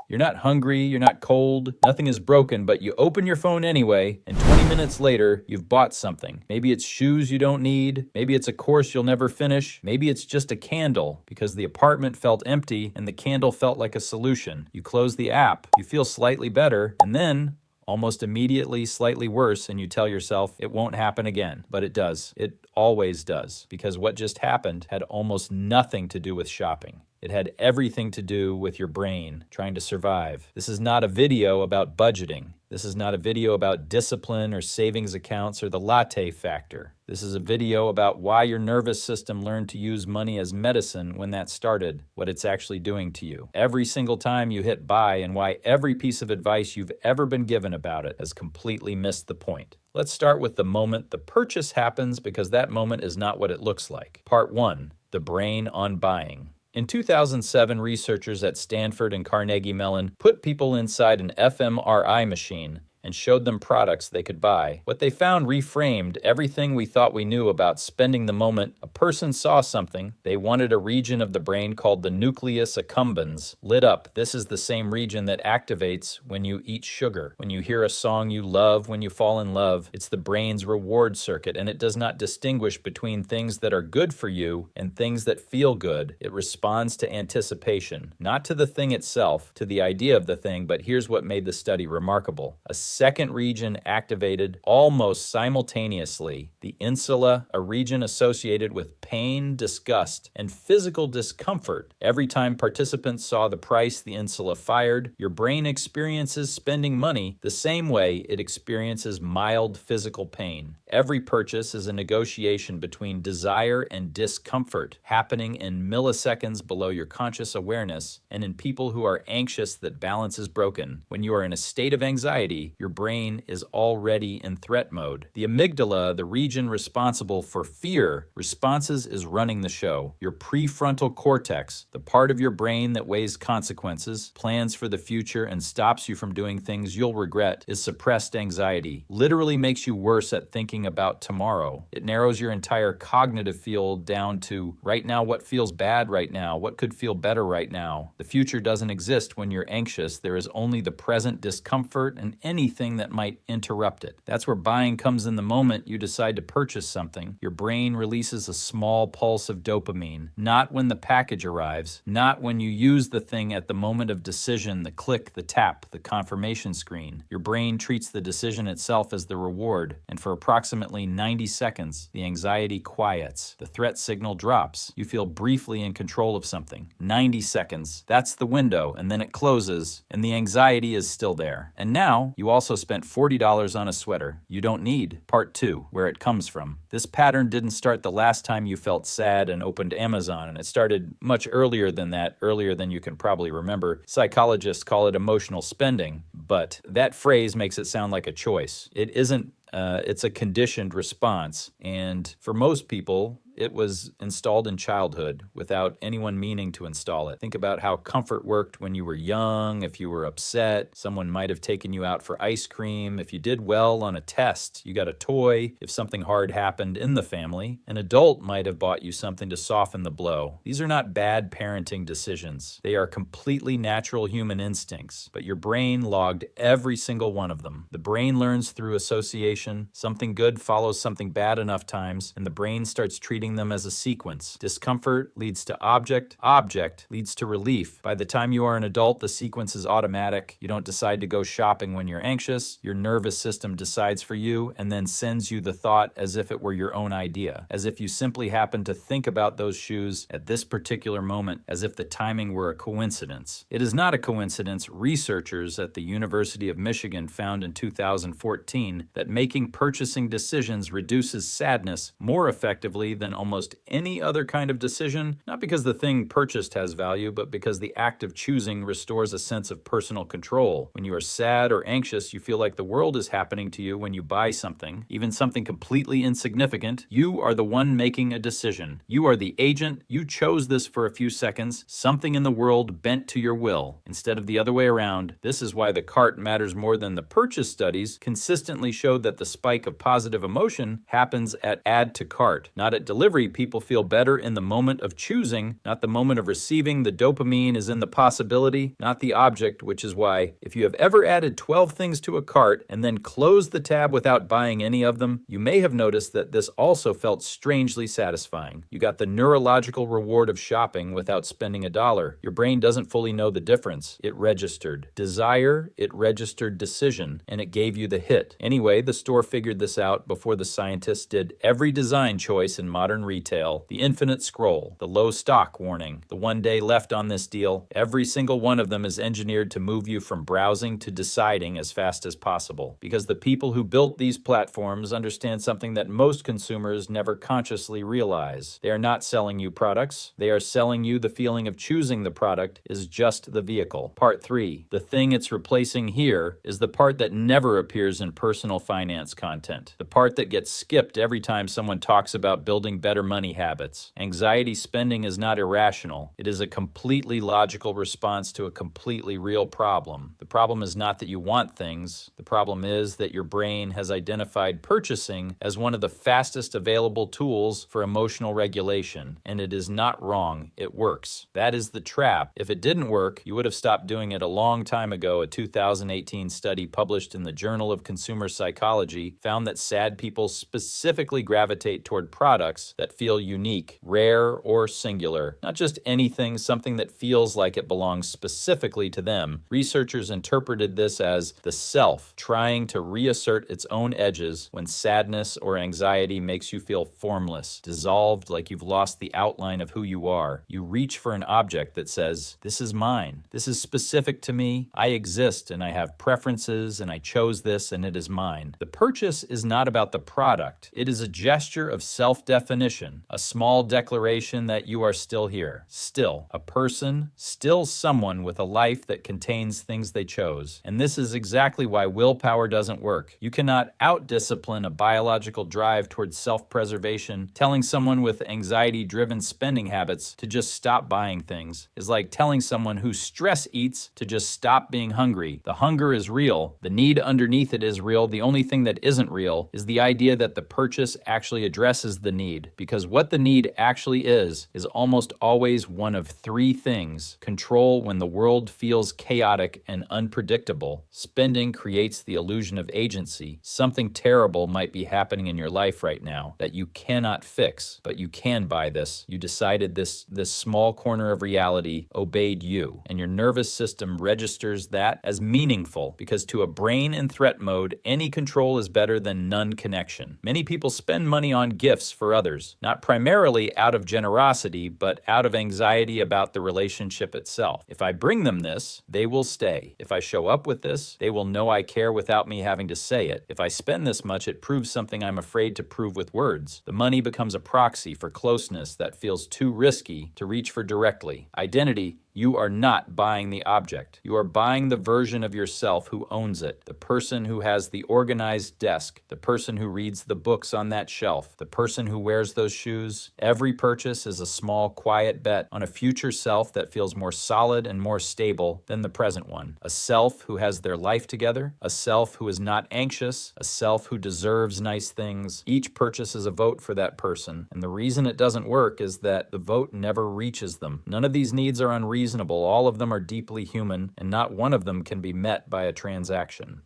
You're not hungry, you're not cold, nothing is broken, but you open your phone anyway, and 20 minutes later, you've bought something. Maybe it's shoes you don't need, maybe it's a course you'll never finish, maybe it's just a candle because the apartment felt empty and the candle felt like a solution. You close the app, you feel slightly better, and then almost immediately slightly worse, and you tell yourself it won't happen again. But it does. It always does, because what just happened had almost nothing to do with shopping. It had everything to do with your brain trying to survive. This is not a video about budgeting. This is not a video about discipline or savings accounts or the latte factor. This is a video about why your nervous system learned to use money as medicine when that started, what it's actually doing to you. Every single time you hit buy, and why every piece of advice you've ever been given about it has completely missed the point. Let's start with the moment the purchase happens, because that moment is not what it looks like. Part 1, the brain on buying. In 2007, researchers at Stanford and Carnegie Mellon put people inside an fMRI machine and showed them products they could buy. What they found reframed everything we thought we knew about spending the moment a person saw something. They wanted a region of the brain called the nucleus accumbens lit up. This is the same region that activates when you eat sugar, when you hear a song you love, when you fall in love. It's the brain's reward circuit, and it does not distinguish between things that are good for you and things that feel good. It responds to anticipation, not to the thing itself, to the idea of the thing. But here's what made the study remarkable. A second region activated almost simultaneously, the insula, a region associated with pain, disgust, and physical discomfort. Every time participants saw the price the insula fired, your brain experiences spending money the same way it experiences mild physical pain. Every purchase is a negotiation between desire and discomfort, happening in milliseconds below your conscious awareness, and in people who are anxious that balance is broken. When you are in a state of anxiety, your brain is already in threat mode. The amygdala, the region responsible for fear responses, is running the show. Your prefrontal cortex, the part of your brain that weighs consequences, plans for the future, and stops you from doing things you'll regret, is suppressed anxiety. Literally makes you worse at thinking about tomorrow. It narrows your entire cognitive field down to right now, what feels bad right now, what could feel better right now. The future doesn't exist when you're anxious. There is only the present discomfort and anything that might interrupt it. That's where buying comes in. The moment you decide to purchase something, your brain releases a small pulse of dopamine, not when the package arrives, not when you use the thing at the moment of decision, the click, the tap, the confirmation screen. Your brain treats the decision itself as the reward, and for approximately 90 seconds, the anxiety quiets. The threat signal drops. You feel briefly in control of something. 90 seconds. That's the window, and then it closes, and the anxiety is still there. And now, you also spent $40 on a sweater you don't need. Part 2, where it comes from. This pattern didn't start the last time you felt sad and opened Amazon, and it started much earlier than that, earlier than you can probably remember. Psychologists call it emotional spending, but that phrase makes it sound like a choice. It isn't. It's a conditioned response, and for most people, it was installed in childhood without anyone meaning to install it. Think about how comfort worked when you were young. If you were upset, someone might have taken you out for ice cream. If you did well on a test, you got a toy. If something hard happened in the family, an adult might have bought you something to soften the blow. These are not bad parenting decisions. They are completely natural human instincts, but your brain logged every single one of them. The brain learns through association. Something good follows something bad enough times, and the brain starts treating them as a sequence. Discomfort leads to object. Object leads to relief. By the time you are an adult, the sequence is automatic. You don't decide to go shopping when you're anxious. Your nervous system decides for you and then sends you the thought as if it were your own idea, as if you simply happened to think about those shoes at this particular moment, as if the timing were a coincidence. It is not a coincidence. Researchers at the University of Michigan found in 2014 that making purchasing decisions reduces sadness more effectively than almost any other kind of decision, not because the thing purchased has value, but because the act of choosing restores a sense of personal control. When you are sad or anxious, you feel like the world is happening to you when you buy something, even something completely insignificant. You are the one making a decision. You are the agent. You chose this for a few seconds. Something in the world bent to your will, instead of the other way around. This is why the cart matters more than the purchase. Studies consistently show that the spike of positive emotion happens at add to cart, not at delivery delivery, people feel better in the moment of choosing, not the moment of receiving. The dopamine is in the possibility, not the object, which is why if you have ever added 12 things to a cart and then closed the tab without buying any of them, you may have noticed that this also felt strangely satisfying. You got the neurological reward of shopping without spending a dollar. Your brain doesn't fully know the difference. It registered desire, it registered decision, and it gave you the hit. Anyway, the store figured this out before the scientists did every design choice in modern retail. The infinite scroll, the low stock warning, the 1 day left on this deal. Every single one of them is engineered to move you from browsing to deciding as fast as possible. Because the people who built these platforms understand something that most consumers never consciously realize. They are not selling you products. They are selling you the feeling of choosing the product is just the vehicle. Part 3. The thing it's replacing here is the part that never appears in personal finance content. The part that gets skipped every time someone talks about building better money habits. Anxiety spending is not irrational. It is a completely logical response to a completely real problem. The problem is not that you want things. The problem is that your brain has identified purchasing as one of the fastest available tools for emotional regulation. And it is not wrong. It works. That is the trap. If it didn't work, you would have stopped doing it a long time ago. A 2018 study published in the Journal of Consumer Psychology found that sad people specifically gravitate toward products that feel unique, rare, or singular. Not just anything, something that feels like it belongs specifically to them. Researchers interpreted this as the self trying to reassert its own edges when sadness or anxiety makes you feel formless, dissolved, like you've lost the outline of who you are. You reach for an object that says, "This is mine. This is specific to me. I exist and I have preferences and I chose this and it is mine." The purchase is not about the product. It is a gesture of self-definition, a small declaration that you are still here, still a person, still someone with a life that contains things they chose. And this is exactly why willpower doesn't work. You cannot out-discipline a biological drive towards self-preservation. Telling someone with anxiety-driven spending habits to just stop buying things is like telling someone who stress eats to just stop being hungry. The hunger is real. The need underneath it is real. The only thing that isn't real is the idea that the purchase actually addresses the need. Because what the need actually is almost always one of three things. Control when the world feels chaotic and unpredictable. Spending creates the illusion of agency. Something terrible might be happening in your life right now that you cannot fix, but you can buy this. You decided this small corner of reality obeyed you, and your nervous system registers that as meaningful because to a brain in threat mode, any control is better than none connection. Many people spend money on gifts for others, not primarily out of generosity, but out of anxiety about the relationship itself. If I bring them this, they will stay. If I show up with this, they will know I care without me having to say it. If I spend this much, it proves something I'm afraid to prove with words. The money becomes a proxy for closeness that feels too risky to reach for directly. Identity. You are not buying the object. You are buying the version of yourself who owns it. The person who has the organized desk. The person who reads the books on that shelf. The person who wears those shoes. Every purchase is a small, quiet bet on a future self that feels more solid and more stable than the present one. A self who has their life together. A self who is not anxious. A self who deserves nice things. Each purchase is a vote for that person. And the reason it doesn't work is that the vote never reaches them. None of these needs are unreasonable. All of them are deeply human, and not one of them can be met by a transaction.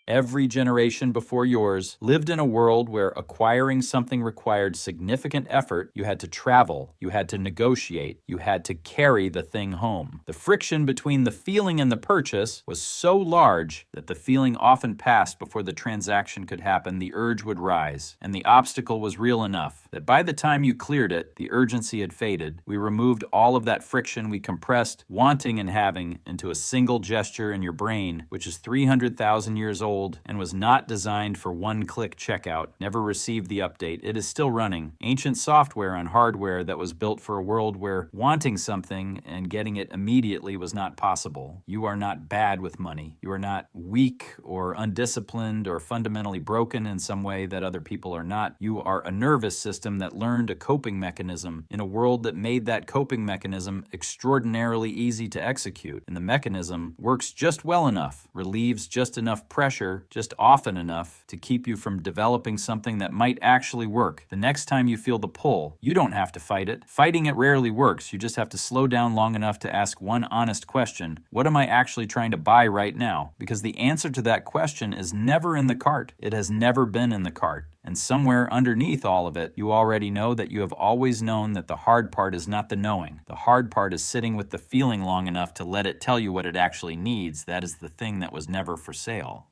Every generation before yours lived in a world where acquiring something required significant effort. You had to travel, you had to negotiate, you had to carry the thing home. The friction between the feeling and the purchase was so large that the feeling often passed before the transaction could happen. The urge would rise, and the obstacle was real enough that by the time you cleared it, the urgency had faded. We removed all of that friction. We compressed wanting and having into a single gesture in your brain, which is 300,000 years old and was not designed for one-click checkout, never received the update. It is still running. Ancient software on hardware that was built for a world where wanting something and getting it immediately was not possible. You are not bad with money. You are not weak or undisciplined or fundamentally broken in some way that other people are not. You are a nervous system that learned a coping mechanism in a world that made that coping mechanism extraordinarily easy to execute. And the mechanism works just well enough, relieves just enough pressure pressure just often enough to keep you from developing something that might actually work. The next time you feel the pull, you don't have to fight it. Fighting it rarely works. You just have to slow down long enough to ask one honest question. What am I actually trying to buy right now? Because the answer to that question is never in the cart. It has never been in the cart. And somewhere underneath all of it, you already know that you have always known that the hard part is not the knowing. The hard part is sitting with the feeling long enough to let it tell you what it actually needs. That is the thing that was never for sale.